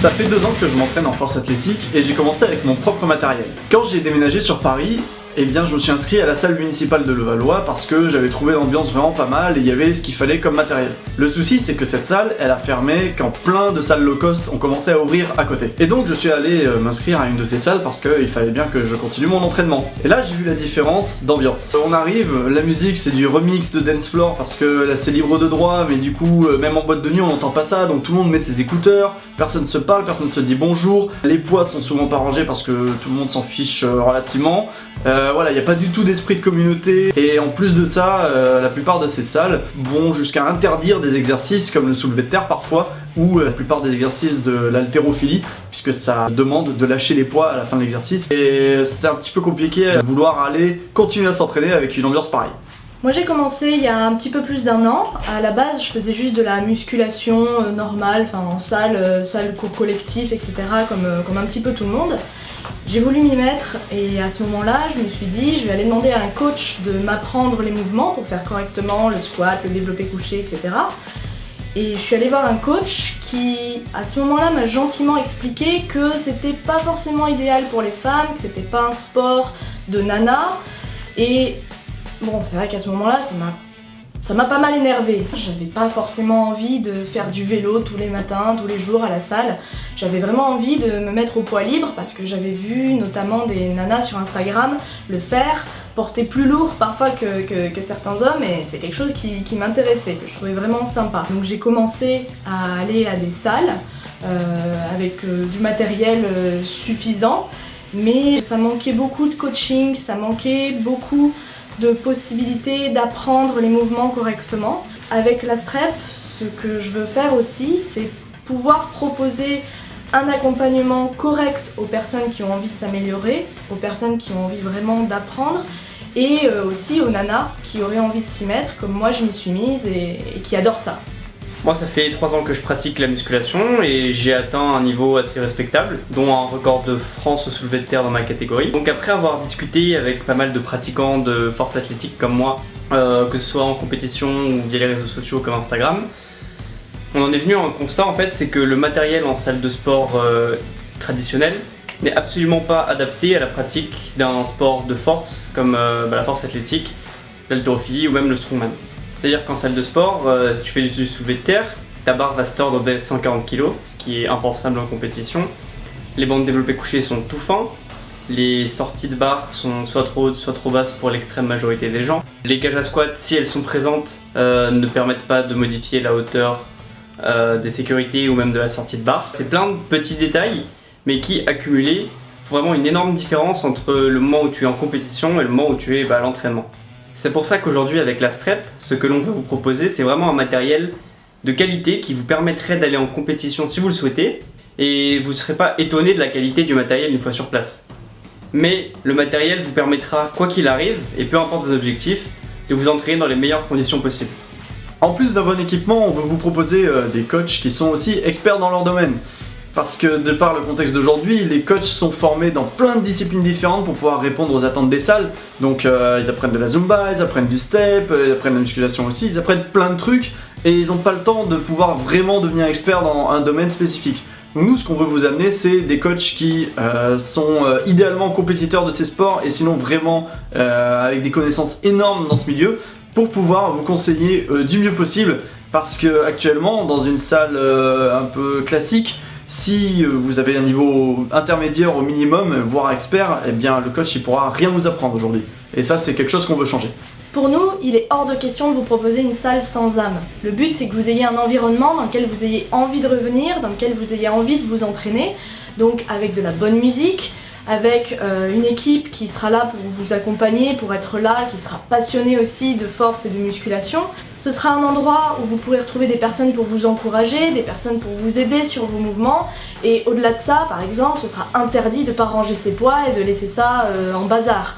Ça fait 2 ans que je m'entraîne en force athlétique et j'ai commencé avec mon propre matériel. Quand j'ai déménagé sur Paris, eh bien je me suis inscrit à la salle municipale de Levallois parce que j'avais trouvé l'ambiance vraiment pas mal et il y avait ce qu'il fallait comme matériel. Le souci c'est que cette salle, elle a fermé quand plein de salles low cost ont commencé à ouvrir à côté. Et donc je suis allé m'inscrire à une de ces salles parce qu'il fallait bien que je continue mon entraînement. Et là j'ai vu la différence d'ambiance. On arrive, la musique c'est du remix de dance floor parce que là c'est libre de droit, mais du coup même en boîte de nuit on n'entend pas ça, donc tout le monde met ses écouteurs, personne se parle, personne se dit bonjour, les poids sont souvent pas rangés parce que tout le monde s'en fiche relativement. Voilà, il n'y a pas du tout d'esprit de communauté et en plus de ça, la plupart de ces salles vont jusqu'à interdire des exercices comme le soulevé de terre parfois ou la plupart des exercices de l'haltérophilie puisque ça demande de lâcher les poids à la fin de l'exercice et c'est un petit peu compliqué de vouloir aller continuer à s'entraîner avec une ambiance pareille. Moi j'ai commencé il y a un petit peu plus d'1 an. À la base je faisais juste de la musculation normale, enfin en salle cours collectif, etc. comme un petit peu tout le monde. J'ai voulu m'y mettre et à ce moment-là je me suis dit je vais aller demander à un coach de m'apprendre les mouvements pour faire correctement le squat, le développé couché, etc. Et je suis allée voir un coach qui à ce moment-là m'a gentiment expliqué que c'était pas forcément idéal pour les femmes, que c'était pas un sport de nana. Et bon, c'est vrai qu'à ce moment-là, ça m'a pas mal énervée. J'avais pas forcément envie de faire du vélo tous les matins, tous les jours à la salle. J'avais vraiment envie de me mettre au poids libre parce que j'avais vu notamment des nanas sur Instagram le faire, porter plus lourd parfois que certains hommes et c'est quelque chose qui m'intéressait, que je trouvais vraiment sympa. Donc j'ai commencé à aller à des salles avec du matériel suffisant, mais ça manquait beaucoup de coaching, ça manquait beaucoup de possibilités d'apprendre les mouvements correctement. Avec la STREP, ce que je veux faire aussi, c'est pouvoir proposer un accompagnement correct aux personnes qui ont envie de s'améliorer, aux personnes qui ont envie vraiment d'apprendre et aussi aux nanas qui auraient envie de s'y mettre, comme moi je m'y suis mise et qui adorent ça. Moi ça fait 3 ans que je pratique la musculation et j'ai atteint un niveau assez respectable, dont un record de France au soulevé de terre dans ma catégorie. Donc après avoir discuté avec pas mal de pratiquants de force athlétique comme moi, que ce soit en compétition ou via les réseaux sociaux comme Instagram, on en est venu à un constat en fait, c'est que le matériel en salle de sport traditionnelle n'est absolument pas adapté à la pratique d'un sport de force comme la force athlétique, l'haltérophilie ou même le strongman. C'est-à-dire qu'en salle de sport, si tu fais du soulevé de terre, ta barre va se tordre dès 140 kg, ce qui est impensable en compétition. Les bandes développées couchées sont tout fins. Les sorties de barre sont soit trop hautes, soit trop basses pour l'extrême majorité des gens. Les cages à squat, si elles sont présentes, ne permettent pas de modifier la hauteur des sécurités ou même de la sortie de barre. C'est plein de petits détails, mais qui, accumulés, font vraiment une énorme différence entre le moment où tu es en compétition et le moment où tu es à l'entraînement. C'est pour ça qu'aujourd'hui avec la STREP, ce que l'on veut vous proposer, c'est vraiment un matériel de qualité qui vous permettrait d'aller en compétition si vous le souhaitez et vous ne serez pas étonné de la qualité du matériel une fois sur place. Mais le matériel vous permettra, quoi qu'il arrive, et peu importe vos objectifs, de vous entraîner dans les meilleures conditions possibles. En plus d'un bon équipement, on veut vous proposer des coachs qui sont aussi experts dans leur domaine. Parce que de par le contexte d'aujourd'hui, les coachs sont formés dans plein de disciplines différentes pour pouvoir répondre aux attentes des salles. Donc ils apprennent de la Zumba, ils apprennent du step, ils apprennent la musculation aussi, ils apprennent plein de trucs et ils n'ont pas le temps de pouvoir vraiment devenir experts dans un domaine spécifique. Donc nous, ce qu'on veut vous amener, c'est des coachs qui sont idéalement compétiteurs de ces sports et sinon vraiment avec des connaissances énormes dans ce milieu pour pouvoir vous conseiller du mieux possible parce que actuellement, dans une salle un peu classique, si vous avez un niveau intermédiaire au minimum, voire expert, eh bien le coach il pourra rien vous apprendre aujourd'hui. Et ça c'est quelque chose qu'on veut changer. Pour nous, il est hors de question de vous proposer une salle sans âme. Le but c'est que vous ayez un environnement dans lequel vous ayez envie de revenir, dans lequel vous ayez envie de vous entraîner, donc avec de la bonne musique, avec une équipe qui sera là pour vous accompagner, pour être là, qui sera passionnée aussi de force et de musculation. Ce sera un endroit où vous pourrez retrouver des personnes pour vous encourager, des personnes pour vous aider sur vos mouvements. Et au-delà de ça, par exemple, ce sera interdit de ne pas ranger ses poids et de laisser ça en bazar.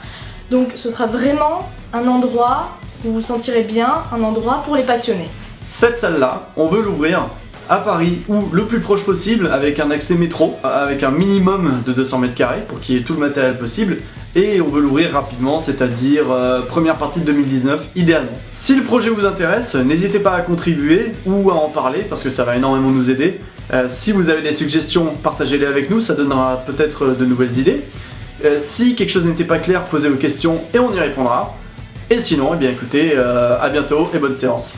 Donc ce sera vraiment un endroit où vous vous sentirez bien, un endroit pour les passionnés. Cette salle-là, on veut l'ouvrir à Paris ou le plus proche possible avec un accès métro, avec un minimum de 200 mètres carrés pour qu'il y ait tout le matériel possible. Et on veut l'ouvrir rapidement, c'est-à-dire première partie de 2019 idéalement. Si le projet vous intéresse, n'hésitez pas à contribuer ou à en parler parce que ça va énormément nous aider. Si vous avez des suggestions, partagez-les avec nous, ça donnera peut-être de nouvelles idées. Si quelque chose n'était pas clair, posez vos questions et on y répondra. Et sinon, eh bien écoutez, à bientôt et bonne séance.